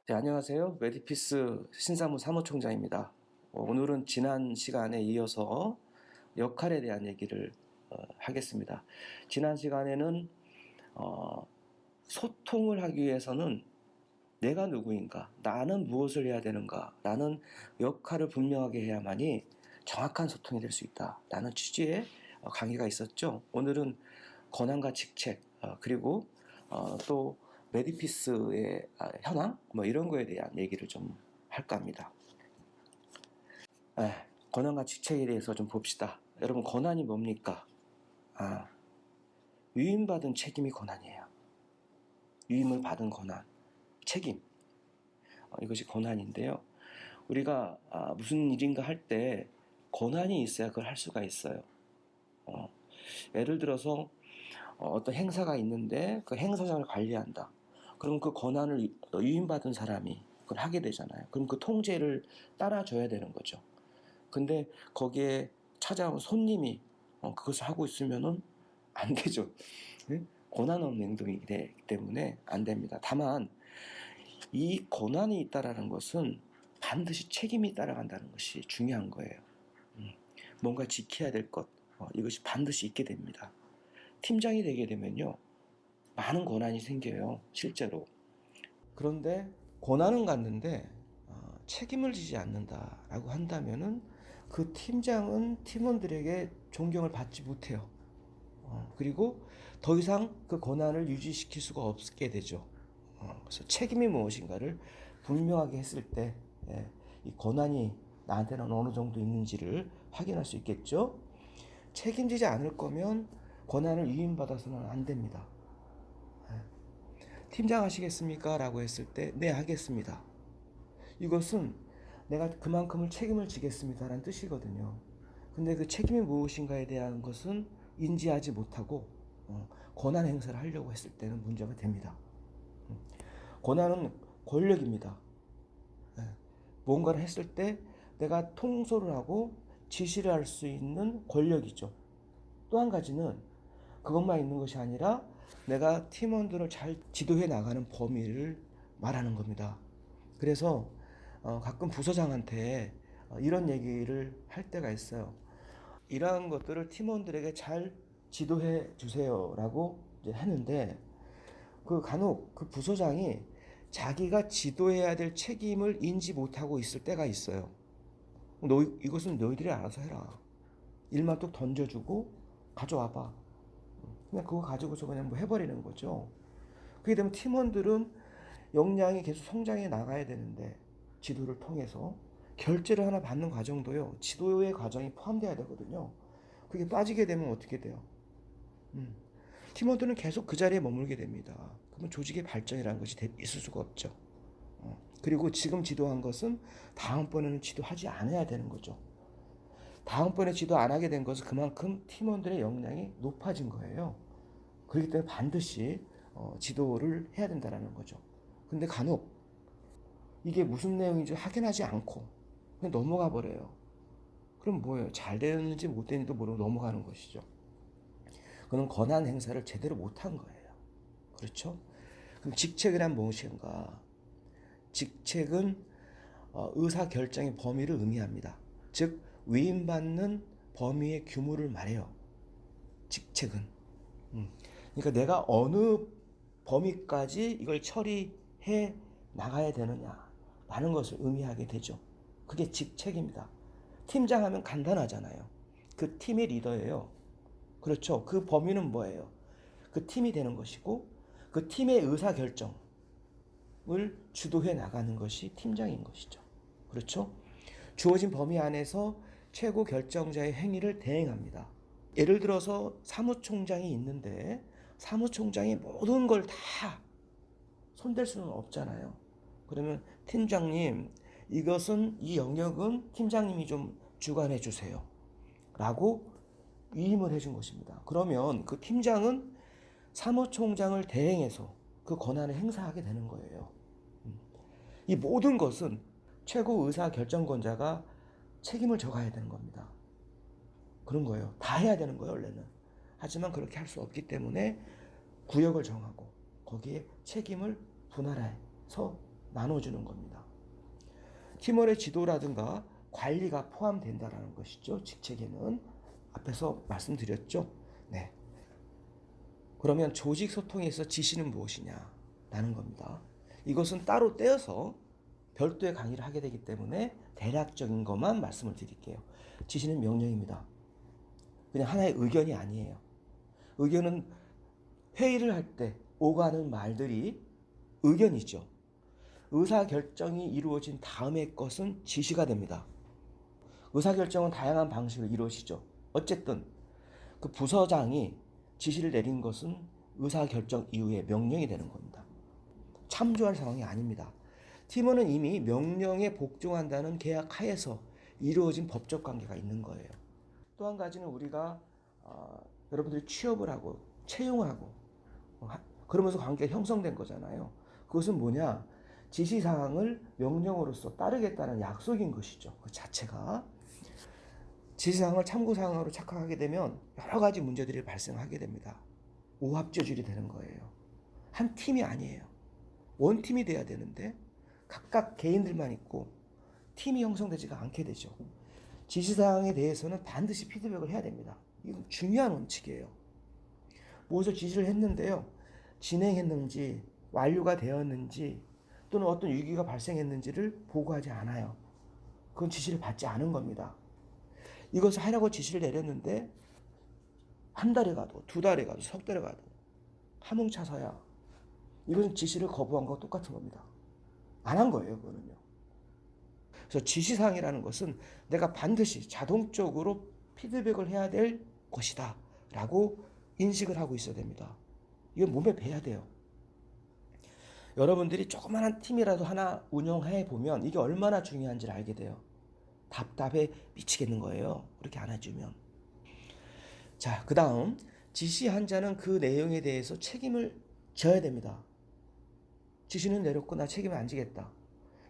네, 안녕하세요. 메디피스 신사무 사무총장입니다. 오늘은 지난 시간에 이어서 역할에 대한 얘기를 하겠습니다. 지난 시간에는 어, 소통을 하기 위해서는 내가 누구인가, 나는 무엇을 해야 되는가, 라는 역할을 분명하게 해야만이 정확한 소통이 될 수 있다. 라는 취지의 강의가 있었죠. 오늘은 권한과 직책, 그리고 또 메디피스의 현황, 뭐 이런 거에 대한 얘기를 좀 할까 합니다. 권한과 직책에 대해서 좀 봅시다. 여러분, 권한이 뭡니까? 위임받은 책임이 권한이에요. 위임을 받은 권한, 책임. 이것이 권한인데요. 우리가 무슨 일인가 할 때 권한이 있어야 그걸 할 수가 있어요. 예를 들어서 어떤 행사가 있는데 그 행사장을 관리한다. 그럼 그 권한을 위임받은 사람이 그걸 하게 되잖아요. 그럼 그 통제를 따라줘야 되는 거죠. 근데 거기에 찾아온 손님이 그것을 하고 있으면은 안 되죠. 네? 권한 없는 행동이기 때문에 안 됩니다. 다만 이 권한이 있다라는 것은 반드시 책임이 따라간다는 것이 중요한 거예요. 뭔가 지켜야 될 것, 이것이 반드시 있게 됩니다. 팀장이 되게 되면요, 많은 권한이 생겨요, 실제로. 그런데 권한은 갖는데 책임을 지지 않는다라고 한다면은 그 팀장은 팀원들에게 존경을 받지 못해요. 그리고 더 이상 그 권한을 유지시킬 수가 없게 되죠. 그래서 책임이 무엇인가를 분명하게 했을 때, 이 권한이 나한테는 어느 정도 있는지를 확인할 수 있겠죠. 책임지지 않을 거면 권한을 위임받아서는 안 됩니다. 팀장 하시겠습니까? 라고 했을 때, 네, 하겠습니다. 이것은 내가 그만큼을 책임을 지겠습니다. 라는 뜻이거든요. 근데 그 책임이 무엇인가에 대한 것은 인지하지 못하고, 권한 행사를 하려고 했을 때는 문제가 됩니다. 권한은 권력입니다. 뭔가를 했을 때 내가 통솔을 하고 지시를 할 수 있는 권력이죠. 또 한 가지는 그것만 있는 것이 아니라 내가 팀원들을 잘 지도해 나가는 범위를 말하는 겁니다. 그래서 가끔 부서장한테 이런 얘기를 할 때가 있어요. 이러한 것들을 팀원들에게 잘 지도해 주세요라고 이제 하는데 그 간혹 그 부서장이 자기가 지도해야 될 책임을 인지 못하고 있을 때가 있어요. 이것은 너희들이 알아서 해라. 일만 뚝 던져주고 가져와봐. 그냥 그거 가지고서 그냥 뭐 해버리는 거죠. 그게 되면 팀원들은 역량이 계속 성장해 나가야 되는데 지도를 통해서 결제를 하나 받는 과정도요. 지도의 과정이 포함돼야 되거든요. 그게 빠지게 되면 어떻게 돼요? 팀원들은 계속 그 자리에 머물게 됩니다. 그러면 조직의 발전이라는 것이 있을 수가 없죠. 그리고 지금 지도한 것은 다음번에는 지도하지 않아야 되는 거죠. 다음번에 지도 안 하게 된 것은 그만큼 팀원들의 역량이 높아진 거예요. 그렇기 때문에 반드시 지도를 해야 된다는 거죠. 근데 간혹 이게 무슨 내용인지 확인하지 않고 그냥 넘어가 버려요. 그럼 뭐예요? 잘 되는지 못 되는지도 모르고 넘어가는 것이죠. 그는 권한 행사를 제대로 못한 거예요. 그렇죠? 그럼 직책이란 무엇인가? 직책은 의사 결정의 범위를 의미합니다. 즉 위임받는 범위의 규모를 말해요. 직책은. 그러니까 내가 어느 범위까지 이걸 처리해 나가야 되느냐라는 것을 의미하게 되죠. 그게 직책입니다. 팀장 하면 간단하잖아요. 그 팀의 리더예요. 그렇죠. 그 범위는 뭐예요? 그 팀이 되는 것이고 그 팀의 의사결정을 주도해 나가는 것이 팀장인 것이죠. 그렇죠? 주어진 범위 안에서 최고 결정자의 행위를 대행합니다. 예를 들어서 사무총장이 있는데 사무총장이 모든 걸 다 손댈 수는 없잖아요. 그러면 팀장님, 이것은 이 영역은 팀장님이 좀 주관해 주세요. 라고 위임을 해준 것입니다. 그러면 그 팀장은 사무총장을 대행해서 그 권한을 행사하게 되는 거예요. 이 모든 것은 최고 의사 결정권자가 책임을 져가야 되는 겁니다. 그런 거예요. 다 해야 되는 거예요, 원래는. 하지만 그렇게 할 수 없기 때문에 구역을 정하고 거기에 책임을 분할해서 나눠주는 겁니다. 팀원의 지도라든가 관리가 포함된다라는 것이죠. 직책에는 앞에서 말씀드렸죠. 네. 그러면 조직 소통에서 지시는 무엇이냐라는 겁니다. 이것은 따로 떼어서 별도의 강의를 하게 되기 때문에 대략적인 것만 말씀을 드릴게요. 지시는 명령입니다. 그냥 하나의 의견이 아니에요. 의견은 회의를 할 때 오가는 말들이 의견이죠. 의사결정이 이루어진 다음의 것은 지시가 됩니다. 의사결정은 다양한 방식으로 이루어지죠. 어쨌든 그 부서장이 지시를 내린 것은 의사결정 이후에 명령이 되는 겁니다. 참조할 상황이 아닙니다. 팀원은 이미 명령에 복종한다는 계약 하에서 이루어진 법적 관계가 있는 거예요. 또 한 가지는 우리가 여러분들이 취업을 하고 채용하고 그러면서 관계가 형성된 거잖아요. 그것은 뭐냐? 지시사항을 명령으로서 따르겠다는 약속인 것이죠. 그 자체가. 지시사항을 참고사항으로 착각하게 되면 여러 가지 문제들이 발생하게 됩니다. 오합지졸이 되는 거예요. 한 팀이 아니에요. 원팀이 돼야 되는데 각각 개인들만 있고 팀이 형성되지가 않게 되죠. 지시사항에 대해서는 반드시 피드백을 해야 됩니다. 이건 중요한 원칙이에요. 무엇을 지시를 했는데요. 진행했는지 완료가 되었는지 또는 어떤 위기가 발생했는지를 보고하지 않아요. 그건 지시를 받지 않은 겁니다. 이것을 하라고 지시를 내렸는데 한 달에 가도 두 달에 가도 석 달에 가도 하몽차사야. 이것은 지시를 거부한 것과 똑같은 겁니다. 안 한 거예요. 그거는요. 그래서 지시사항이라는 것은 내가 반드시 자동적으로 피드백을 해야 될 것이다 라고 인식을 하고 있어야 됩니다. 이건 몸에 배야 돼요. 여러분들이 조그마한 팀이라도 하나 운영해 보면 이게 얼마나 중요한지를 알게 돼요. 답답해 미치겠는 거예요. 그렇게 안 해주면. 자, 그 다음 지시한 자는 그 내용에 대해서 책임을 져야 됩니다. 지시는 내렸고 나 책임을 안 지겠다.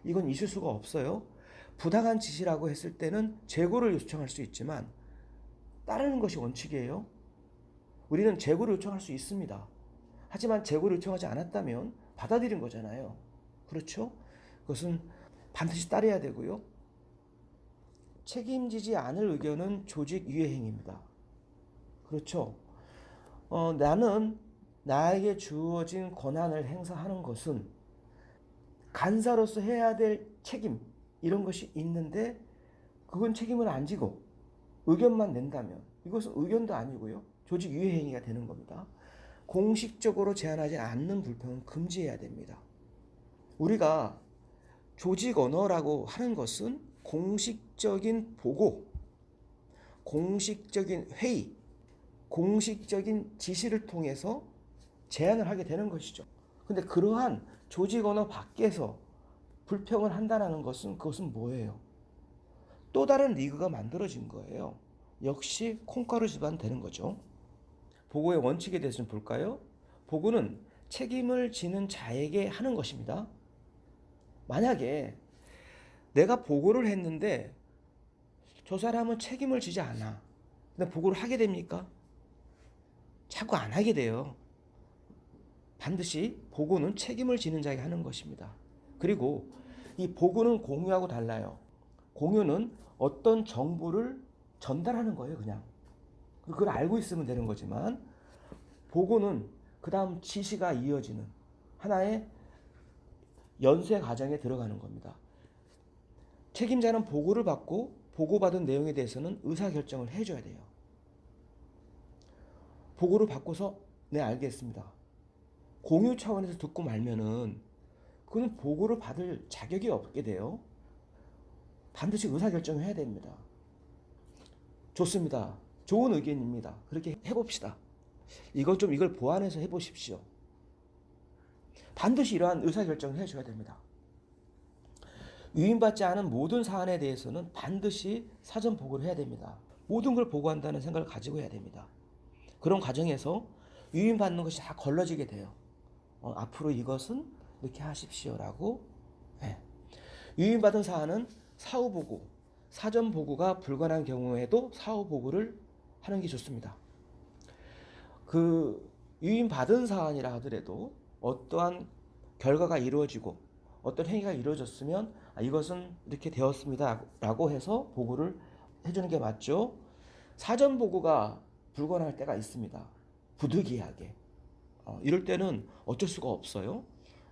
이건 있을 수가 없어요. 부당한 지시라고 했을 때는 재고를 요청할 수 있지만 따르는 것이 원칙이에요. 우리는 재고를 요청할 수 있습니다. 하지만 재고를 요청하지 않았다면 받아들인 거잖아요. 그렇죠? 그것은 반드시 따라야 되고요. 책임지지 않을 의견은 조직 유해행위입니다. 그렇죠? 나는 나에게 주어진 권한을 행사하는 것은 간사로서 해야 될 책임 이런 것이 있는데 그건 책임을 안 지고 의견만 낸다면 이것은 의견도 아니고요. 조직 유해행위가 되는 겁니다. 공식적으로 제한하지 않는 불평은 금지해야 됩니다. 우리가 조직 언어라고 하는 것은 공식적인 보고, 공식적인 회의, 공식적인 지시를 통해서 제안을 하게 되는 것이죠. 근데 그러한 조직 언어 밖에서 불평을 한다는 것은 그것은 뭐예요? 또 다른 리그가 만들어진 거예요. 역시 콩가루 집안 되는 거죠. 보고의 원칙에 대해서 좀 볼까요? 보고는 책임을 지는 자에게 하는 것입니다. 만약에 내가 보고를 했는데 저 사람은 책임을 지지 않아. 근데 보고를 하게 됩니까? 자꾸 안 하게 돼요. 반드시 보고는 책임을 지는 자에게 하는 것입니다. 그리고 이 보고는 공유하고 달라요. 공유는 어떤 정보를 전달하는 거예요, 그냥. 그걸 알고 있으면 되는 거지만 보고는 그 다음 지시가 이어지는 하나의 연쇄 과정에 들어가는 겁니다. 책임자는 보고를 받고 보고받은 내용에 대해서는 의사결정을 해줘야 돼요. 보고를 받고서 네 알겠습니다. 공유 차원에서 듣고 말면은 그는 보고를 받을 자격이 없게 돼요. 반드시 의사결정을 해야 됩니다. 좋습니다. 좋은 의견입니다. 그렇게 해봅시다. 이걸 보완해서 해보십시오. 반드시 이러한 의사결정을 해줘야 됩니다. 위임받지 않은 모든 사안에 대해서는 반드시 사전 보고를 해야 됩니다. 모든 걸 보고한다는 생각을 가지고 해야 됩니다. 그런 과정에서 위임받는 것이 다 걸러지게 돼요. 앞으로 이것은 이렇게 하십시오라고. 네. 위임받은 사안은 사후보고, 사전보고가 불가능한 경우에도 사후보고를 하는 게 좋습니다. 그 위임받은 사안이라 하더라도 어떠한 결과가 이루어지고 어떤 행위가 이루어졌으면 이것은 이렇게 되었습니다 라고 해서 보고를 해주는 게 맞죠. 사전 보고가 불가능할 때가 있습니다. 부득이하게. 이럴 때는 어쩔 수가 없어요.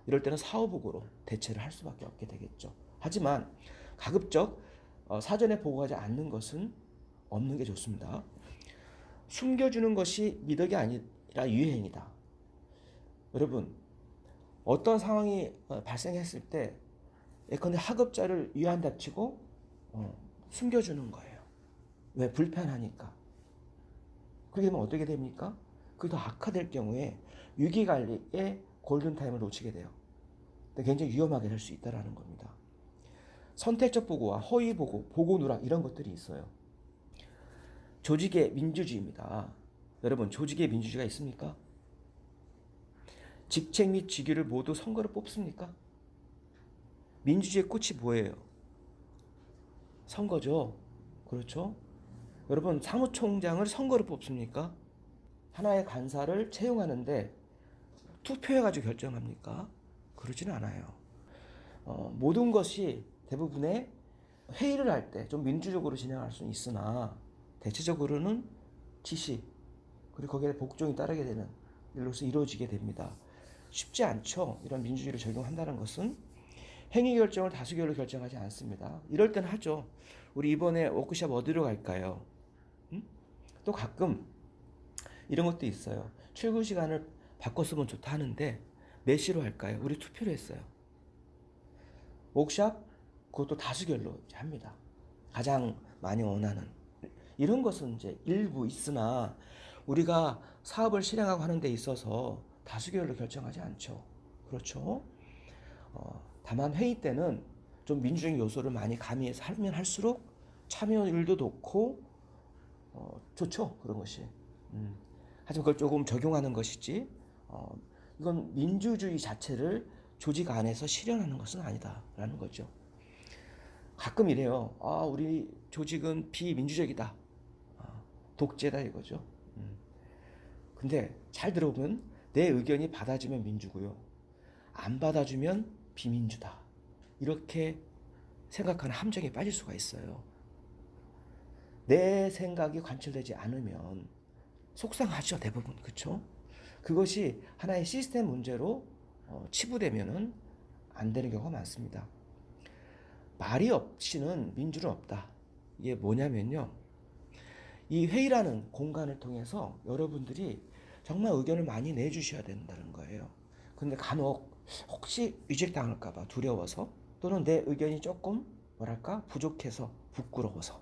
이럴 때는 사후 보고로 대체를 할 수밖에 없게 되겠죠. 하지만 가급적 사전에 보고하지 않는 것은 없는 게 좋습니다. 숨겨주는 것이 미덕이 아니라 유행이다. 여러분, 어떤 상황이 발생했을 때 예컨대 하급자를 위안답치고 숨겨주는 거예요. 왜? 불편하니까. 그렇게 되면 어떻게 됩니까? 그게 더 악화될 경우에 위기관리의 골든타임을 놓치게 돼요. 굉장히 위험하게 될 수 있다는 겁니다. 선택적 보고와 허위 보고, 보고 누락 이런 것들이 있어요. 조직의 민주주의입니다. 여러분, 조직의 민주주의가 있습니까? 직책 및 직위를 모두 선거로 뽑습니까? 민주주의의 꽃이 뭐예요? 선거죠. 그렇죠? 여러분, 사무총장을 선거로 뽑습니까? 하나의 간사를 채용하는데 투표해가지고 결정합니까? 그러지는 않아요. 모든 것이 대부분의 회의를 할 때 좀 민주적으로 진행할 수는 있으나 대체적으로는 지시 그리고 거기에 복종이 따르게 되는 일로서 이루어지게 됩니다. 쉽지 않죠. 이런 민주주의를 적용한다는 것은 행위 결정을 다수결로 결정하지 않습니다. 이럴 땐 하죠. 우리 이번에 워크숍 어디로 갈까요? 또 가끔 이런 것도 있어요. 출근 시간을 바꿨으면 좋다 하는데 몇 시로 할까요? 우리 투표를 했어요. 워크숍 그것도 다수결로 합니다. 가장 많이 원하는 이런 것은 이제 일부 있으나 우리가 사업을 실행하고 하는 데 있어서 다수결로 결정하지 않죠. 그렇죠? 다만 회의 때는 좀 민주적인 요소를 많이 가미해서 하면 할수록 참여율도 높고 좋죠. 그런 것이. 하지만 그걸 조금 적용하는 것이지 이건 민주주의 자체를 조직 안에서 실현하는 것은 아니다라는 거죠. 가끔 이래요. 우리 조직은 비민주적이다. 독재다 이거죠. 근데 잘 들어보면 내 의견이 받아주면 민주고요. 안 받아주면 비민주다. 이렇게 생각하는 함정에 빠질 수가 있어요. 내 생각이 관철되지 않으면 속상하죠, 대부분. 그렇죠? 그것이 하나의 시스템 문제로 치부되면은 안 되는 경우가 많습니다. 말이 없이는 민주는 없다. 이게 뭐냐면요. 이 회의라는 공간을 통해서 여러분들이 정말 의견을 많이 내주셔야 된다는 거예요. 근데 간혹 혹시 위직당할까봐 두려워서 또는 내 의견이 조금 뭐랄까 부족해서 부끄러워서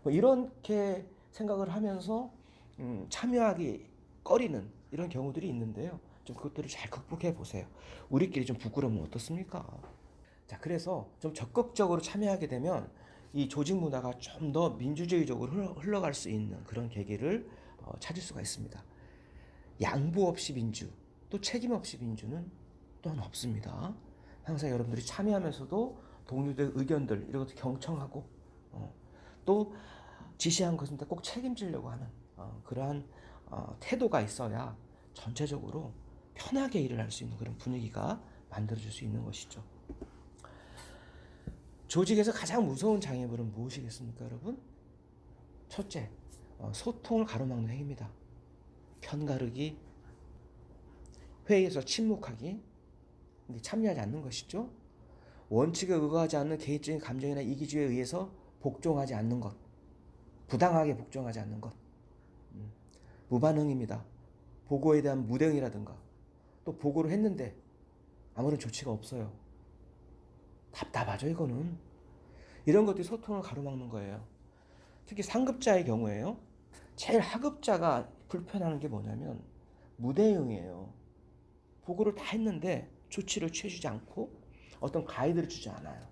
뭐 이렇게 생각을 하면서 참여하기 꺼리는 이런 경우들이 있는데요. 좀 그것들을 잘 극복해 보세요. 우리끼리 좀 부끄러우면 어떻습니까? 자, 그래서 좀 적극적으로 참여하게 되면 이 조직 문화가 좀 더 민주주의적으로 흘러갈 수 있는 그런 계기를 찾을 수가 있습니다. 양보 없이 민주, 또 책임 없이 민주는 또한 없습니다. 항상 여러분들이 참여하면서도 동료들의 의견들 이런 것도 경청하고 또 지시한 것은 꼭 책임지려고 하는 그러한 태도가 있어야 전체적으로 편하게 일을 할 수 있는 그런 분위기가 만들어질 수 있는 것이죠. 조직에서 가장 무서운 장애물은 무엇이겠습니까, 여러분? 첫째, 소통을 가로막는 행위입니다. 편가르기, 회의에서 침묵하기, 참여하지 않는 것이죠. 원칙에 의거하지 않는 개인적인 감정이나 이기주의에 의해서 복종하지 않는 것, 부당하게 복종하지 않는 것, 무반응입니다. 보고에 대한 무대응이라든가 또 보고를 했는데 아무런 조치가 없어요. 답답하죠, 이거는. 이런 것들이 소통을 가로막는 거예요. 특히 상급자의 경우에요. 제일 하급자가 불편한 게 뭐냐면 무대응이에요. 보고를 다 했는데 조치를 취해주지 않고 어떤 가이드를 주지 않아요.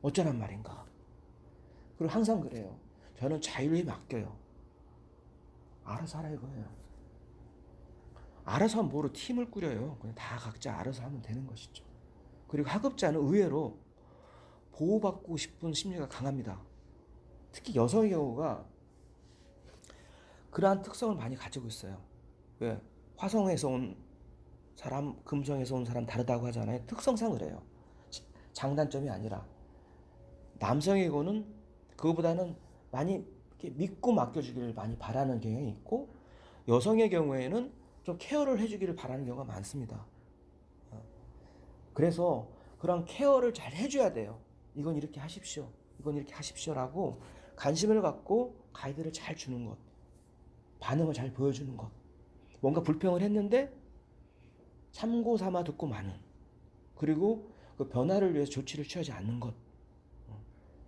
어쩌란 말인가. 그리고 항상 그래요. 저는 자율에 맡겨요. 알아서 하라 이거예요. 알아서 하면 뭐로 팀을 꾸려요. 그냥 다 각자 알아서 하면 되는 것이죠. 그리고 하급자는 의외로 보호받고 싶은 심리가 강합니다. 특히 여성의 경우가 그러한 특성을 많이 가지고 있어요. 왜? 화성에서 온 사람 금성에서 온 사람 다르다고 하잖아요. 특성상 그래요. 장단점이 아니라 남성이고는 그거보다는 많이 이렇게 믿고 맡겨주기를 많이 바라는 경향이 있고 여성의 경우에는 좀 케어를 해주기를 바라는 경우가 많습니다. 그래서 그런 케어를 잘 해줘야 돼요. 이건 이렇게 하십시오. 이건 이렇게 하십시오라고 관심을 갖고 가이드를 잘 주는 것. 반응을 잘 보여주는 것. 뭔가 불평을 했는데 참고 삼아 듣고 마는. 그리고 그 변화를 위해서 조치를 취하지 않는 것.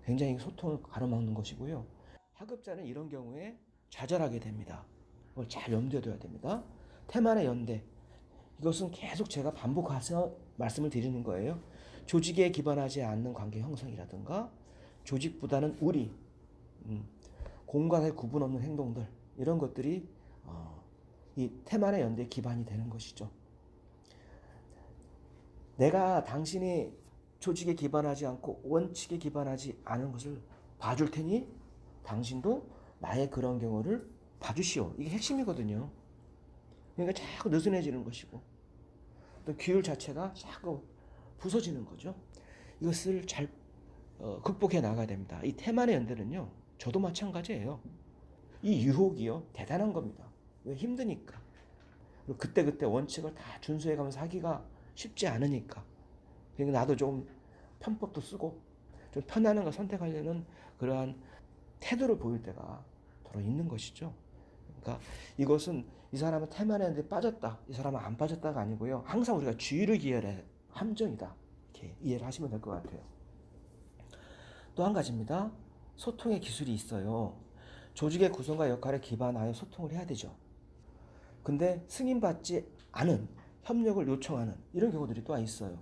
굉장히 소통을 가로막는 것이고요. 하급자는 이런 경우에 좌절하게 됩니다. 그걸 잘 염두에 둬야 됩니다. 태만의 연대. 이것은 계속 제가 반복해서 말씀을 드리는 거예요. 조직에 기반하지 않는 관계 형성이라든가 조직보다는 우리, 공간의 구분 없는 행동들 이런 것들이 이 태만의 연대의 기반이 되는 것이죠. 내가 당신이 조직에 기반하지 않고 원칙에 기반하지 않은 것을 봐줄 테니 당신도 나의 그런 경우를 봐주시오. 이게 핵심이거든요. 그러니까 자꾸 느슨해지는 것이고 또 규율 자체가 자꾸 부서지는 거죠. 이것을 잘 극복해 나가야 됩니다. 이 태만의 연대는요. 저도 마찬가지예요. 이 유혹이요. 대단한 겁니다. 왜 힘드니까. 그리고 그때그때 원칙을 다 준수해가면서 하기가 쉽지 않으니까. 그러니까 나도 좀 편법도 쓰고 좀 편안한 걸 선택하려는 그러한 태도를 보일 때가 더러 있는 것이죠. 그러니까 이것은 이 사람은 태만의 연대에 빠졌다. 이 사람은 안 빠졌다가 아니고요. 항상 우리가 주의를 기울여야 함정이다. 이렇게 이해를 하시면 될 것 같아요. 또 한 가지입니다. 소통의 기술이 있어요. 조직의 구성과 역할에 기반하여 소통을 해야 되죠. 근데 승인받지 않은 협력을 요청하는 이런 경우들이 또 있어요.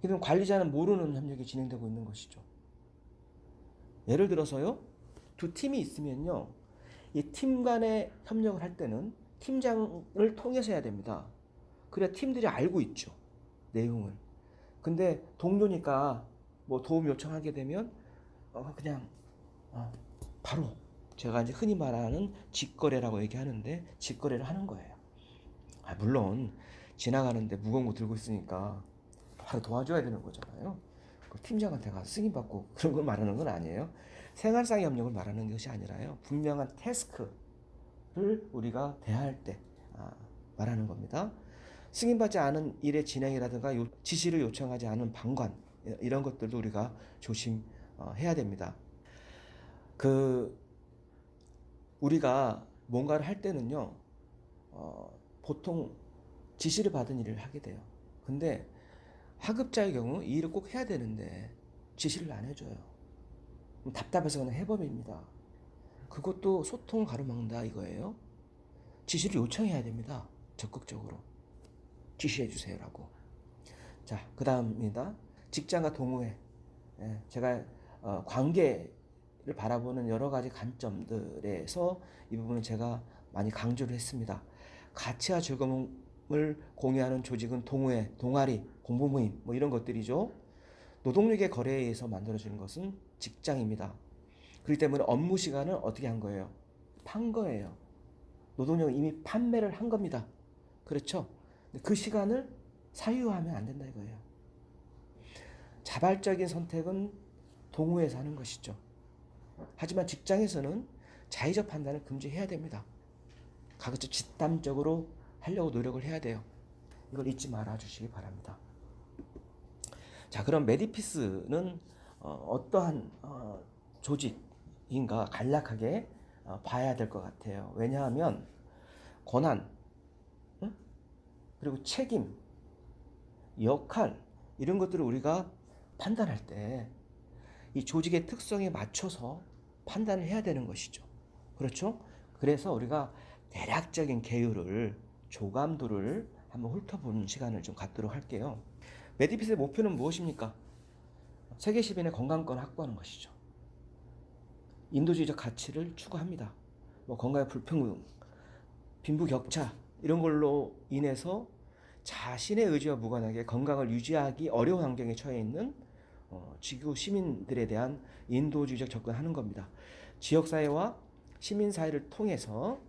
그럼 관리자는 모르는 협력이 진행되고 있는 것이죠. 예를 들어서요. 두 팀이 있으면요. 이 팀 간의 협력을 할 때는 팀장을 통해서 해야 됩니다. 그래야 팀들이 알고 있죠. 내용을. 근데 동료니까 뭐 도움 요청하게 되면 그냥 바로 제가 이제 흔히 말하는 직거래라고 얘기하는데 직거래를 하는 거예요. 물론 지나가는데 무거운 거 들고 있으니까 바로 도와줘야 되는 거잖아요. 그 팀장한테 가서 승인받고 그런 걸 말하는 건 아니에요. 생활상 협력을 말하는 것이 아니라요. 분명한 태스크를 우리가 대할 때 말하는 겁니다. 승인받지 않은 일의 진행이라든가 지시를 요청하지 않은 방관 이런 것들도 우리가 조심해야 됩니다. 우리가 뭔가를 할 때는요, 보통 지시를 받은 일을 하게 돼요. 근데 하급자의 경우 이 일을 꼭 해야 되는데 지시를 안 해줘요. 답답해서 그냥 해버립니다. 그것도 소통을 가로막는다 이거예요. 지시를 요청해야 됩니다. 적극적으로. 지시해 주세요라고. 자, 그 다음입니다. 직장과 동호회. 제가 관계를 바라보는 여러 가지 관점들에서 이 부분은 제가 많이 강조를 했습니다. 가치와 즐거움을 공유하는 조직은 동호회, 동아리, 공부 모임 뭐 이런 것들이죠. 노동력의 거래에 의해서 만들어지는 것은 직장입니다. 그렇기 때문에 업무 시간을 어떻게 한 거예요? 판 거예요. 노동력은 이미 판매를 한 겁니다. 그렇죠? 그 시간을 사유화하면 안 된다 이거예요. 자발적인 선택은 동호회에서 하는 것이죠. 하지만 직장에서는 자의적 판단을 금지해야 됩니다. 가급적 집단적으로 하려고 노력을 해야 돼요. 이걸 잊지 말아 주시기 바랍니다. 자, 그럼 메디피스는 어떠한 조직인가 간략하게 봐야 될 것 같아요. 왜냐하면 권한, 그리고 책임, 역할 이런 것들을 우리가 판단할 때 이 조직의 특성에 맞춰서 판단을 해야 되는 것이죠. 그렇죠? 그래서 우리가 대략적인 계율을 조감도를 한번 훑어보는 시간을 좀 갖도록 할게요. 메디핏의 목표는 무엇입니까? 세계 시민의 건강권을 확보하는 것이죠. 인도주의적 가치를 추구합니다. 뭐 건강의 불평등, 빈부격차 이런 걸로 인해서 자신의 의지와 무관하게 건강을 유지하기 어려운 환경에 처해 있는 지구 시민들에 대한 인도주의적 접근을 하는 겁니다. 지역사회와 시민사회를 통해서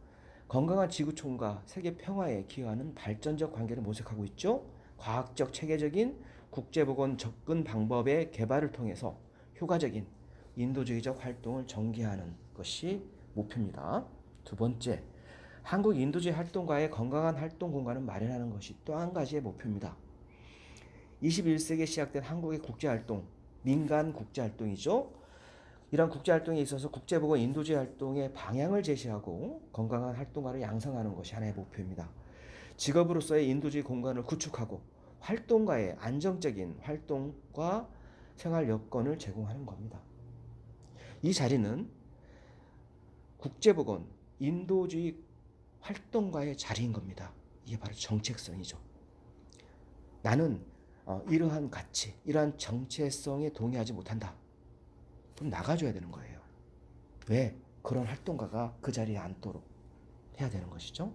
건강한 지구촌과 세계 평화에 기여하는 발전적 관계를 모색하고 있죠. 과학적 체계적인 국제보건 접근 방법의 개발을 통해서 효과적인 인도주의적 활동을 전개하는 것이 목표입니다. 두 번째, 한국 인도주의 활동가의 건강한 활동 공간을 마련하는 것이 또 한 가지의 목표입니다. 21세기에 시작된 한국의 국제활동, 민간 국제활동이죠. 이런 국제활동에 있어서 국제보건 인도주의 활동의 방향을 제시하고 건강한 활동가를 양성하는 것이 하나의 목표입니다. 직업으로서의 인도주의 공간을 구축하고 활동가의 안정적인 활동과 생활 여건을 제공하는 겁니다. 이 자리는 국제보건 인도주의 활동가의 자리인 겁니다. 이게 바로 정체성이죠. 나는 이러한 가치, 이러한 정체성에 동의하지 못한다. 그럼 나가줘야 되는 거예요. 왜? 그런 활동가가 그 자리에 앉도록 해야 되는 것이죠.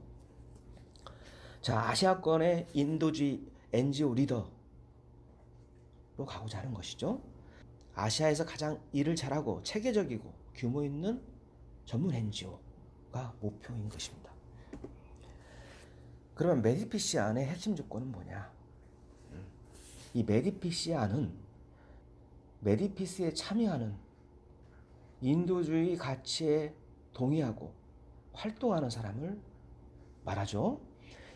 자, 아시아권의 인도주의 NGO 리더로 가고자 하는 것이죠. 아시아에서 가장 일을 잘하고 체계적이고 규모 있는 전문 NGO가 목표인 것입니다. 그러면 메디피시안의 핵심 조건은 뭐냐? 이 메디피시안은 메디피스에 참여하는 인도주의 가치에 동의하고 활동하는 사람을 말하죠.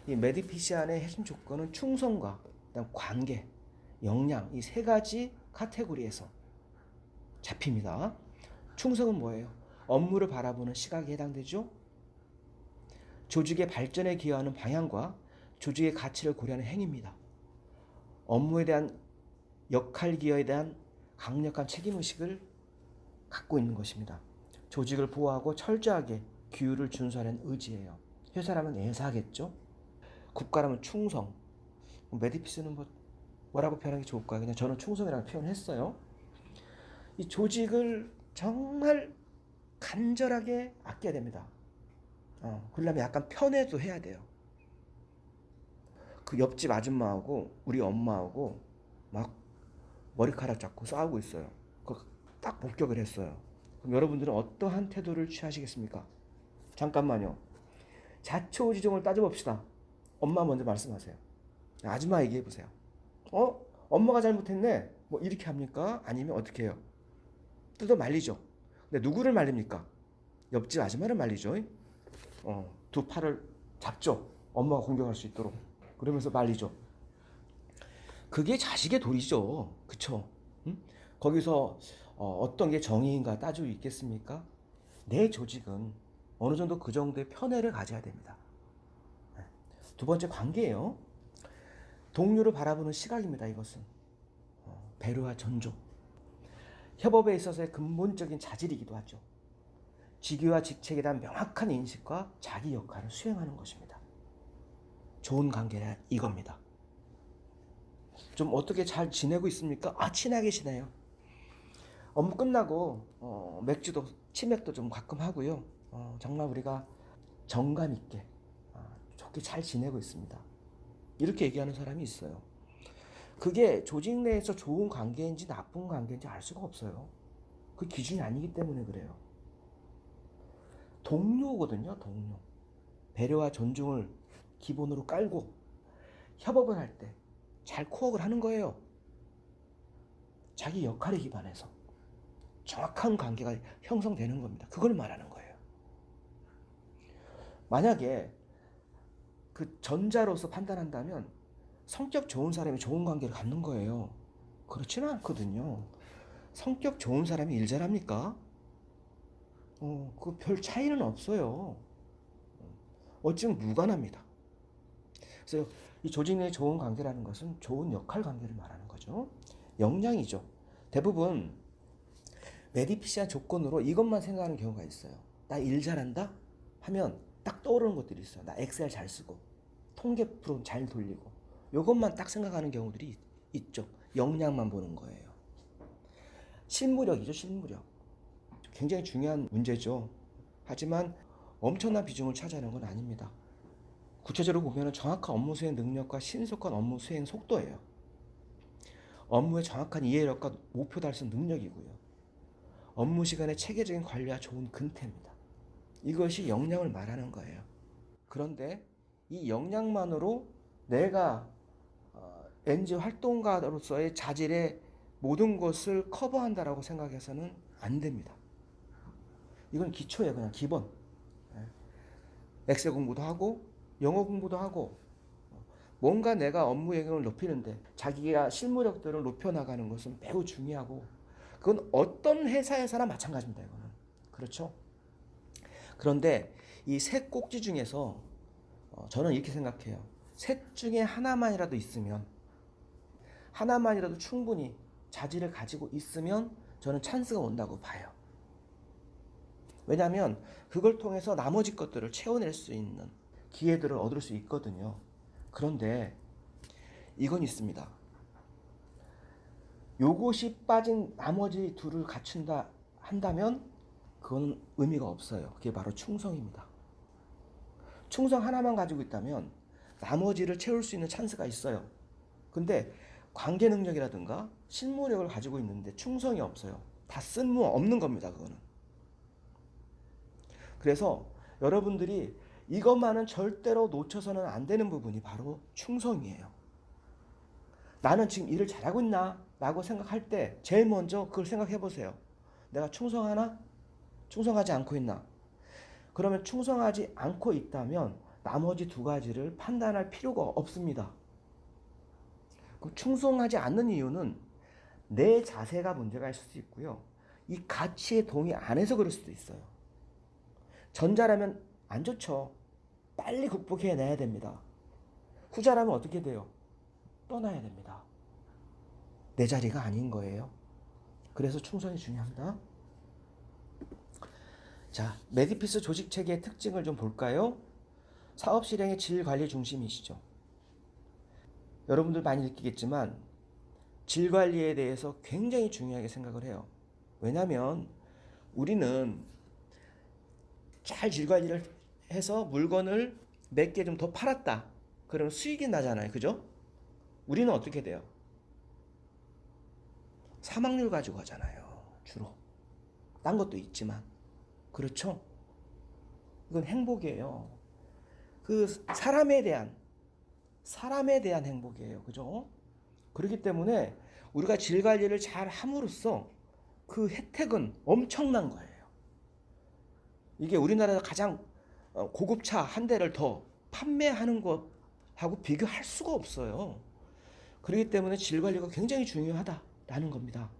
이 메디피시안의 핵심 조건은 충성과 그다음 관계, 역량 이 세 가지 카테고리에서 잡힙니다. 충성은 뭐예요? 업무를 바라보는 시각에 해당되죠. 조직의 발전에 기여하는 방향과 조직의 가치를 고려하는 행위입니다. 업무에 대한 역할 기여에 대한 강력한 책임의식을 갖고 있는 것입니다. 조직을 보호하고 철저하게 규율을 준수하는 의지예요. 회사라면 애사하겠죠. 국가라면 충성. 메디피스는 뭐라고 표현하는 게 좋을까요? 그냥 저는 충성이라고 표현했어요. 이 조직을 정말 간절하게 아껴야 됩니다. 그러려면 약간 편애도 해야 돼요. 그 옆집 아줌마하고 우리 엄마하고 막 머리카락 잡고 싸우고 있어요. 딱 목격을 했어요. 그럼 여러분들은 어떠한 태도를 취하시겠습니까? 잠깐만요. 자초지종을 따져봅시다. 엄마 먼저 말씀하세요. 아줌마 얘기해보세요. 엄마가 잘못했네. 뭐 이렇게 합니까? 아니면 어떻게 해요? 뜯어 말리죠. 근데 누구를 말립니까? 옆집 아줌마를 말리죠. 두 팔을 잡죠. 엄마가 공격할 수 있도록. 그러면서 말리죠. 그게 자식의 도리죠. 그쵸? 응? 거기서 어떤 게 정의인가 따지고 있겠습니까? 내 조직은 어느 정도 그 정도의 편애를 가져야 됩니다. 두 번째 관계예요. 동료를 바라보는 시각입니다. 이것은 배려와 존중. 협업에 있어서의 근본적인 자질이기도 하죠. 직위와 직책에 대한 명확한 인식과 자기 역할을 수행하는 것입니다. 좋은 관계는 이겁니다. 좀 어떻게 잘 지내고 있습니까? 친하게 지내요. 업무 끝나고 맥주도 치맥도 좀 가끔 하고요. 정말 우리가 정감 있게 좋게 잘 지내고 있습니다. 이렇게 얘기하는 사람이 있어요. 그게 조직 내에서 좋은 관계인지 나쁜 관계인지 알 수가 없어요. 그 기준이 아니기 때문에 그래요. 동료거든요, 동료. 배려와 존중을 기본으로 깔고 협업을 할 때 잘 코업을 하는 거예요. 자기 역할에 기반해서 정확한 관계가 형성되는 겁니다. 그걸 말하는 거예요. 만약에 그 전자로서 판단한다면 성격 좋은 사람이 좋은 관계를 갖는 거예요. 그렇지는 않거든요. 성격 좋은 사람이 일 잘합니까? 그 별 차이는 없어요. 어찌면 무관합니다. 그래서 이 조직 내 좋은 관계라는 것은 좋은 역할 관계를 말하는 거죠. 역량이죠. 대부분 메디피시한 조건으로 이것만 생각하는 경우가 있어요. 나 일 잘한다? 하면 딱 떠오르는 것들이 있어요. 나 엑셀 잘 쓰고 통계 프로 잘 돌리고 이것만 딱 생각하는 경우들이 있죠. 역량만 보는 거예요. 실무력이죠. 실무력. 굉장히 중요한 문제죠. 하지만 엄청난 비중을 차지하는 건 아닙니다. 구체적으로 보면 정확한 업무 수행 능력과 신속한 업무 수행 속도예요. 업무의 정확한 이해력과 목표 달성 능력이고요. 업무 시간의 체계적인 관리와 좋은 근태입니다. 이것이 역량을 말하는 거예요. 그런데 이 역량만으로 내가 NGO 활동가로서의 자질의 모든 것을 커버한다라고 생각해서는 안 됩니다. 이건 기초예요. 그냥 기본. 엑셀 공부도 하고 영어 공부도 하고 뭔가 내가 업무 영역을 높이는데 자기가 실무력들을 높여나가는 것은 매우 중요하고 그건 어떤 회사에서나 마찬가지입니다. 이거는. 그렇죠? 그런데 이 세 꼭지 중에서 저는 이렇게 생각해요. 셋 중에 하나만이라도 있으면 하나만이라도 충분히 자질을 가지고 있으면 저는 찬스가 온다고 봐요. 왜냐하면 그걸 통해서 나머지 것들을 채워낼 수 있는 기회들을 얻을 수 있거든요. 그런데 이건 있습니다. 요것이 빠진 나머지 둘을 갖춘다 한다면 그건 의미가 없어요. 그게 바로 충성입니다. 충성 하나만 가지고 있다면 나머지를 채울 수 있는 찬스가 있어요. 근데 관계 능력이라든가 실무력을 가지고 있는데 충성이 없어요. 다 쓸모없는 겁니다. 그거는. 그래서 여러분들이 이것만은 절대로 놓쳐서는 안 되는 부분이 바로 충성이에요. 나는 지금 일을 잘하고 있나? 라고 생각할 때 제일 먼저 그걸 생각해 보세요. 내가 충성하나? 충성하지 않고 있나? 그러면 충성하지 않고 있다면 나머지 두 가지를 판단할 필요가 없습니다. 충성하지 않는 이유는 내 자세가 문제가 있을 수 있고요. 이 가치에 동의 안 해서 그럴 수도 있어요. 전자라면 안 좋죠. 빨리 극복해내야 됩니다. 후자라면 어떻게 돼요? 떠나야 됩니다. 내 자리가 아닌 거예요. 그래서 충성이 중요합니다. 자, 메디피스 조직체계의 특징을 좀 볼까요? 사업 실행의 질 관리 중심이시죠. 여러분들 많이 느끼겠지만 질 관리에 대해서 굉장히 중요하게 생각을 해요. 왜냐하면 우리는 잘 질 관리를 해서 물건을 몇 개 좀 더 팔았다. 그러면 수익이 나잖아요. 그죠? 우리는 어떻게 돼요? 사망률 가지고 하잖아요. 주로. 딴 것도 있지만. 그렇죠? 이건 행복이에요. 그 사람에 대한 행복이에요. 그죠? 그렇기 때문에 우리가 질 관리를 잘 함으로써 그 혜택은 엄청난 거예요. 이게 우리나라에서 가장 고급차 한 대를 더 판매하는 것하고 비교할 수가 없어요. 그렇기 때문에 질 관리가 굉장히 중요하다라는 겁니다.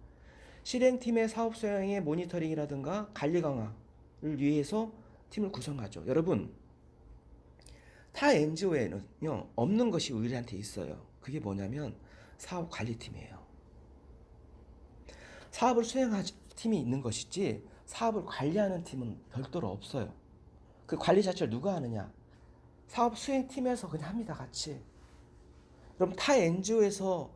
실행팀의 사업 수행의 모니터링이라든가 관리 강화를 위해서 팀을 구성하죠. 여러분, 타 NGO에는요, 없는 것이 우리한테 있어요. 그게 뭐냐면 사업 관리팀이에요. 사업을 수행하는 팀이 있는 것이지 사업을 관리하는 팀은 별도로 없어요. 그 관리 자체를 누가 하느냐? 사업 수행팀에서 그냥 합니다. 같이. 그럼 타 NGO에서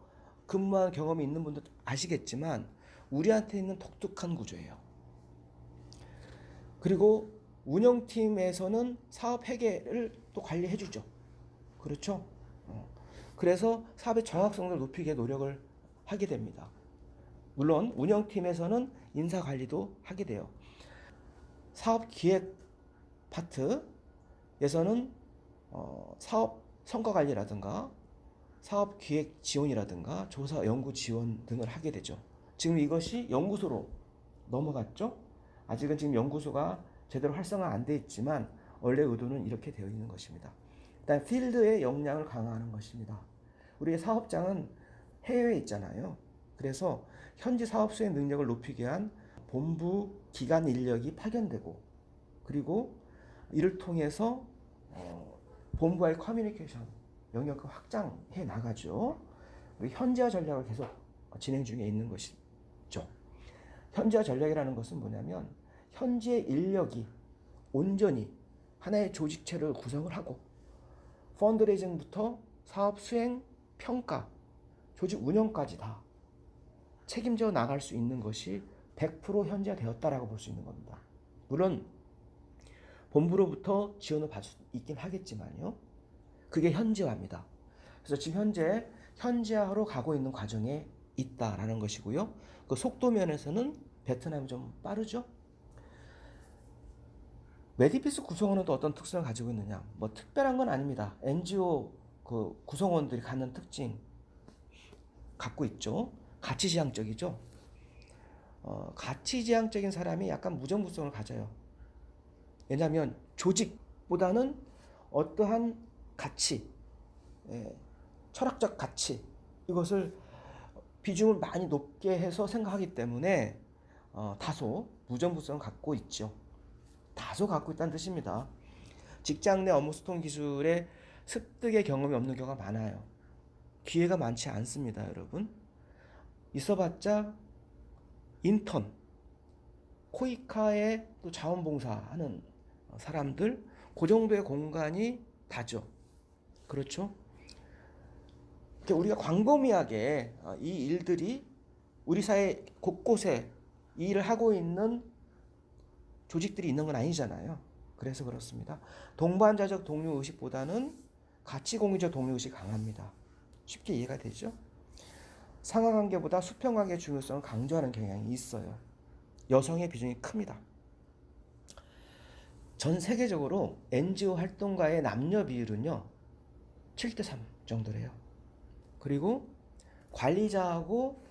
근무한 경험이 있는 분들 아시겠지만 우리한테 있는 독특한 구조예요. 그리고 운영팀에서는 사업 회계를 또 관리해주죠. 그렇죠? 그래서 사업의 정확성을 높이게 노력을 하게 됩니다. 물론 운영팀에서는 인사관리도 하게 돼요. 사업 기획 파트에서는 사업 성과관리라든가 사업 기획 지원이라든가 조사 연구 지원 등을 하게 되죠. 지금 이것이 연구소로 넘어갔죠. 아직은 지금 연구소가 제대로 활성화 안 돼 있지만 원래 의도는 이렇게 되어 있는 것입니다. 일단 필드의 역량을 강화하는 것입니다. 우리의 사업장은 해외에 있잖아요. 그래서 현지 사업 수행 능력을 높이기 위한 본부 기관 인력이 파견되고 그리고 이를 통해서 본부와의 커뮤니케이션 영역을 확장해 나가죠. 현지화 전략을 계속 진행 중에 있는 것이죠. 현지화 전략이라는 것은 뭐냐면 현지의 인력이 온전히 하나의 조직체를 구성을 하고 펀드레이징부터 사업 수행, 평가, 조직 운영까지 다 책임져 나갈 수 있는 것이 100% 현지화되었다라고 볼 수 있는 겁니다. 물론 본부로부터 지원을 받을 수 있긴 하겠지만요. 그게 현지화입니다. 그래서 지금 현재 현지화로 가고 있는 과정에 있다라는 것이고요. 그 속도 면에서는 베트남이 좀 빠르죠. 메디피스 구성원은 또 어떤 특성을 가지고 있느냐? 뭐 특별한 건 아닙니다. NGO 그 구성원들이 갖는 특징 갖고 있죠. 가치지향적이죠. 가치지향적인 사람이 약간 무정부성을 가져요. 왜냐하면 조직보다는 어떠한 가치, 철학적 가치 이것을 비중을 많이 높게 해서 생각하기 때문에 다소 무정부성을 갖고 있죠. 다소 갖고 있다는 뜻입니다. 직장 내 업무 소통 기술에 습득의 경험이 없는 경우가 많아요. 기회가 많지 않습니다, 여러분. 있어봤자 인턴, 코이카에 또 자원봉사하는 사람들, 그 정도의 공간이 다죠. 그렇죠? 우리가 광범위하게 이 일들이 우리 사회 곳곳에 이 일을 하고 있는 조직들이 있는 건 아니잖아요. 그래서 그렇습니다. 동반자적 동료의식보다는 가치공유적 동료의식이 강합니다. 쉽게 이해가 되죠? 상하관계보다 수평관계의 중요성을 강조하는 경향이 있어요. 여성의 비중이 큽니다. 전 세계적으로 NGO 활동가의 남녀 비율은요 7대3 정도래요. 그리고 관리자하고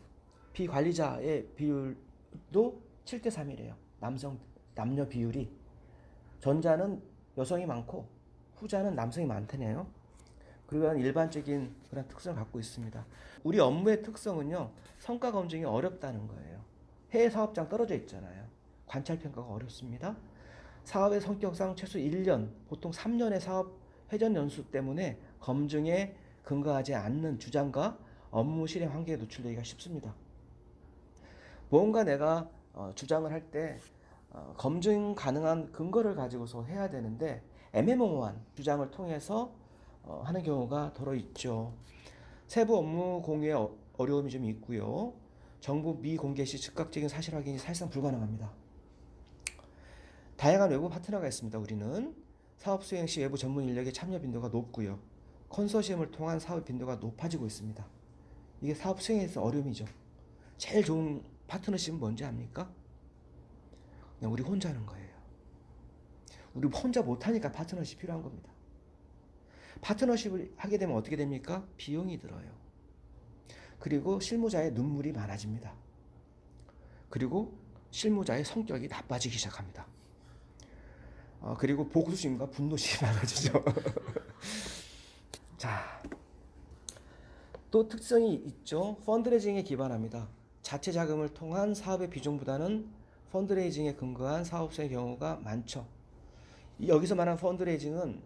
비관리자의 비율도 7대3이래요. 남녀 비율이. 전자는 여성이 많고 후자는 남성이 많다네요. 그러한 일반적인 그런 특성을 갖고 있습니다. 우리 업무의 특성은요, 성과 검증이 어렵다는 거예요. 해외 사업장 떨어져 있잖아요. 관찰 평가가 어렵습니다. 사업의 성격상 최소 1년, 보통 3년의 사업 회전 연수 때문에 검증에 근거하지 않는 주장과 업무 실행 환경에 노출되기가 쉽습니다. 뭔가 내가 주장을 할 때 검증 가능한 근거를 가지고서 해야 되는데 애매모호한 주장을 통해서 하는 경우가 더러 있죠. 세부 업무 공유에 어려움이 좀 있고요. 정보 미공개 시 즉각적인 사실 확인이 사실상 불가능합니다. 다양한 외부 파트너가 있습니다. 우리는 사업 수행 시 외부 전문 인력의 참여 빈도가 높고요. 컨소시엄을 통한 사업 빈도가 높아지고 있습니다. 이게 사업 수행에서 어려움이죠. 제일 좋은 파트너십은 뭔지 압니까? 그냥 우리 혼자 하는 거예요. 우리 혼자 못하니까 파트너십 필요한 겁니다. 파트너십을 하게 되면 어떻게 됩니까? 비용이 들어요. 그리고 실무자의 눈물이 많아집니다. 그리고 실무자의 성격이 나빠지기 시작합니다. 그리고 보고심과 분노심이 많아지죠. 자, 또 특성이 있죠. 펀드레이징에 기반합니다. 자체 자금을 통한 사업의 비중보다는 펀드레이징에 근거한 사업성의 경우가 많죠. 여기서 말하는 펀드레이징은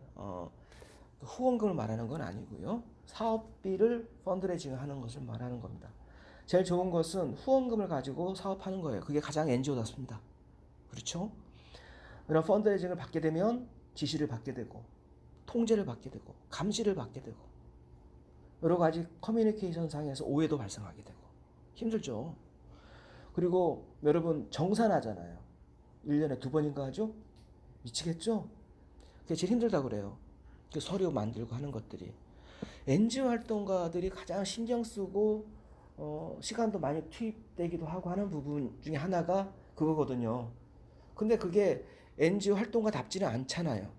후원금을 말하는 건 아니고요. 사업비를 펀드레이징 하는 것을 말하는 겁니다. 제일 좋은 것은 후원금을 가지고 사업하는 거예요. 그게 가장 NGO답습니다. 그렇죠? 그런 펀드레이징을 받게 되면 지시를 받게 되고 통제를 받게 되고 감시를 받게 되고 여러 가지 커뮤니케이션 상에서 오해도 발생하게 되고 힘들죠. 그리고 여러분 정산하잖아요. 1년에 2번인가 하죠? 미치겠죠? 그게 제일 힘들다고 그래요. 그 서류 만들고 하는 것들이. NGO 활동가들이 가장 신경 쓰고 시간도 많이 투입되기도 하고 하는 부분 중에 하나가 그거거든요. 근데 그게 NGO 활동가답지는 않잖아요.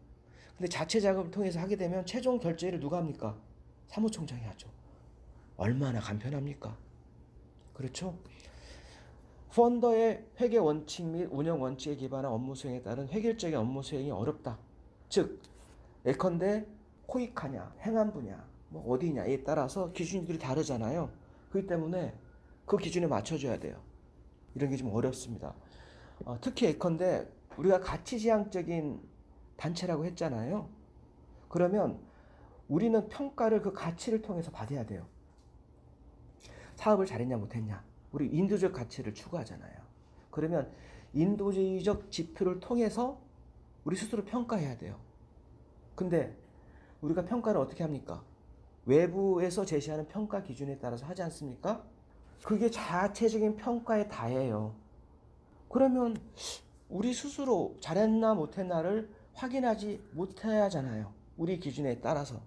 근데 자체 자금을 통해서 하게 되면 최종 결제를 누가 합니까? 사무총장이 하죠. 얼마나 간편합니까? 그렇죠? 펀더의 회계 원칙 및 운영 원칙에 기반한 업무 수행에 따른 획일적인 업무 수행이 어렵다. 즉, 예컨대 코이카냐, 행안부냐, 뭐 어디냐에 따라서 기준들이 다르잖아요. 그렇기 때문에 그 기준에 맞춰줘야 돼요. 이런 게 좀 어렵습니다. 특히 예컨대 우리가 가치지향적인 단체라고 했잖아요. 그러면 우리는 평가를 그 가치를 통해서 받아야 돼요. 사업을 잘했냐 못했냐. 우리 인도적 가치를 추구하잖아요. 그러면 인도주의적 지표를 통해서 우리 스스로 평가해야 돼요. 근데 우리가 평가를 어떻게 합니까? 외부에서 제시하는 평가 기준에 따라서 하지 않습니까? 그게 자체적인 평가에 다예요. 그러면 우리 스스로 잘했나 못했나를 확인하지 못해야 하잖아요. 우리 기준에 따라서.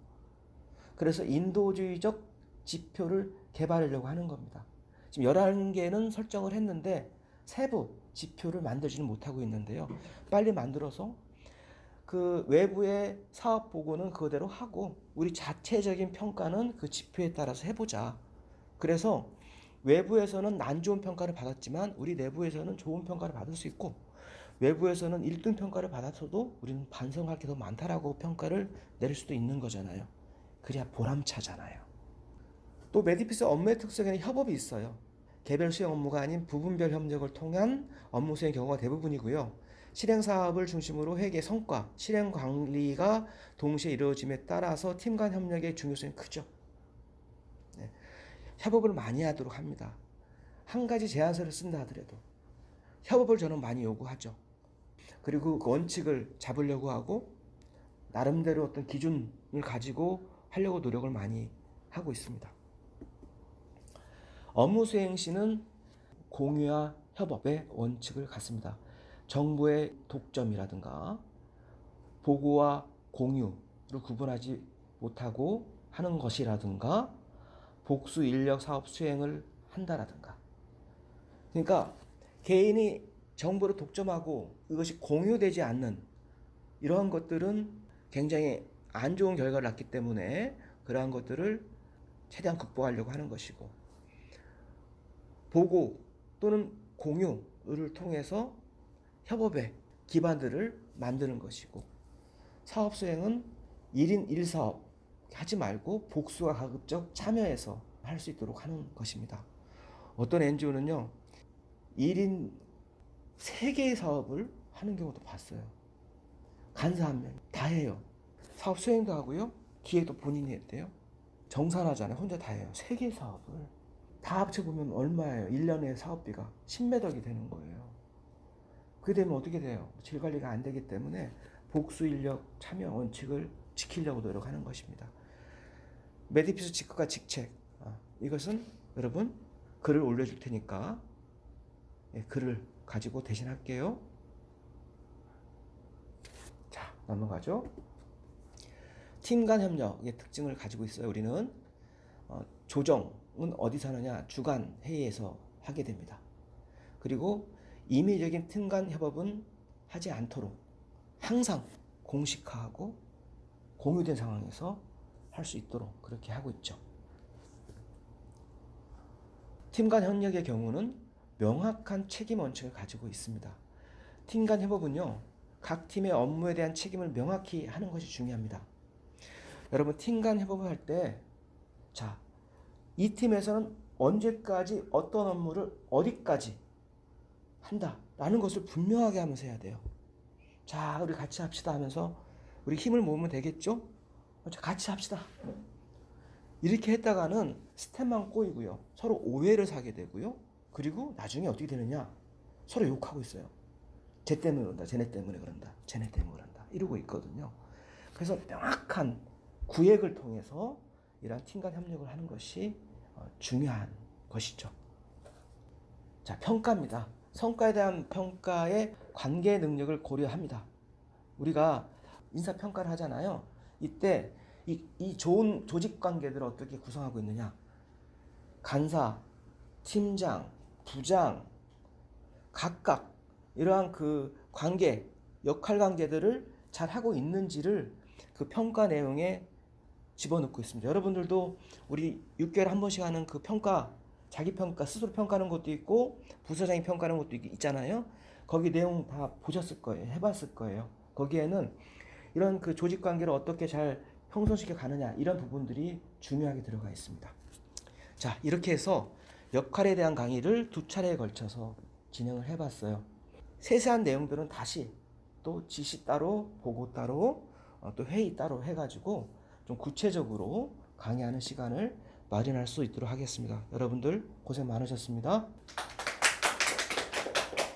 그래서 인도주의적 지표를 개발하려고 하는 겁니다. 지금 11개는 설정을 했는데 세부 지표를 만들지는 못하고 있는데요. 빨리 만들어서 그 외부의 사업 보고는 그대로 하고 우리 자체적인 평가는 그 지표에 따라서 해보자. 그래서 외부에서는 안 좋은 평가를 받았지만 우리 내부에서는 좋은 평가를 받을 수 있고 외부에서는 1등 평가를 받았어도 우리는 반성할 게 더 많다라고 평가를 내릴 수도 있는 거잖아요. 그래야 보람차잖아요. 또 메디피스 업무의 특성에는 협업이 있어요. 개별 수행 업무가 아닌 부분별 협력을 통한 업무 수행 경우가 대부분이고요. 실행 사업을 중심으로 회계 성과, 실행 관리가 동시에 이루어짐에 따라서 팀 간 협력의 중요성이 크죠. 네. 협업을 많이 하도록 합니다. 한 가지 제안서를 쓴다 하더라도 협업을 저는 많이 요구하죠. 그리고 그 원칙을 잡으려고 하고 나름대로 어떤 기준을 가지고 하려고 노력을 많이 하고 있습니다. 업무 수행 시는 공유와 협업의 원칙을 갖습니다. 정보의 독점이라든가 보고와 공유를 구분하지 못하고 하는 것이라든가 복수 인력 사업 수행을 한다라든가. 그러니까 개인이 정보를 독점하고 이것이 공유되지 않는 이러한 것들은 굉장히 안 좋은 결과를 낳기 때문에 그러한 것들을 최대한 극복하려고 하는 것이고, 보고 또는 공유를 통해서 협업의 기반들을 만드는 것이고, 사업 수행은 1인 1사업 하지 말고 복수와 가급적 참여해서 할 수 있도록 하는 것입니다. 어떤 NGO는요 1인 3개의 사업을 하는 경우도 봤어요. 간사 한 명 다 해요. 사업 수행도 하고요, 기획도 본인이 했대요. 정산하잖아요. 혼자 다 해요. 3개 사업을 다 합쳐보면 얼마예요? 1년에 사업비가 10몇 억이 되는 거예요. 그게 되면 어떻게 돼요? 질 관리가 안 되기 때문에 복수 인력 참여 원칙을 지키려고 노력하는 것입니다. 메디피스 직급과 직책, 이것은 여러분 글을 올려줄 테니까 글을 가지고 대신 할게요. 자, 넘어가죠. 팀 간 협력의 특징을 가지고 있어요. 우리는 조정은 어디서 하느냐? 주간 회의에서 하게 됩니다. 그리고 임의적인 팀 간 협업은 하지 않도록 항상 공식화하고 공유된 상황에서 할 수 있도록 그렇게 하고 있죠. 팀 간 협력의 경우는 명확한 책임 원칙을 가지고 있습니다. 팀 간 협업은요, 각 팀의 업무에 대한 책임을 명확히 하는 것이 중요합니다. 여러분, 팀 간 협업을 할 때, 자, 이 팀에서는 언제까지 어떤 업무를 어디까지 한다라는 것을 분명하게 하면서 해야 돼요. 자, 우리 같이 합시다 하면서 우리 힘을 모으면 되겠죠? 자, 같이 합시다. 이렇게 했다가는 스텝만 꼬이고요, 서로 오해를 사게 되고요, 그리고 나중에 어떻게 되느냐? 서로 욕하고 있어요. 쟤 때문에 그런다, 쟤네 때문에 그런다, 쟤네 때문에 그런다 이러고 있거든요. 그래서 명확한 구획을 통해서 이러한 팀 간 협력을 하는 것이 중요한 것이죠. 자, 평가입니다. 성과에 대한 평가의 관계 능력을 고려합니다. 우리가 인사평가를 하잖아요. 이때 이 좋은 조직 관계들을 어떻게 구성하고 있느냐? 간사, 팀장, 부장 각각 이러한 그 관계, 역할 관계들을 잘 하고 있는지를 그 평가 내용에 집어넣고 있습니다. 여러분들도 우리 6개월에 한 번씩 하는 그 평가, 자기 평가, 스스로 평가하는 것도 있고 부서장이 평가하는 것도 있잖아요. 거기 내용 다 보셨을 거예요. 해봤을 거예요. 거기에는 이런 그 조직 관계를 어떻게 잘 형성시켜 가느냐, 이런 부분들이 중요하게 들어가 있습니다. 자, 이렇게 해서 역할에 대한 강의를 2차례에 걸쳐서 진행을 해봤어요. 세세한 내용들은 다시 또 지시 따로, 보고 따로, 또 회의 따로 해가지고 좀 구체적으로 강의하는 시간을 마련할 수 있도록 하겠습니다. 여러분들 고생 많으셨습니다.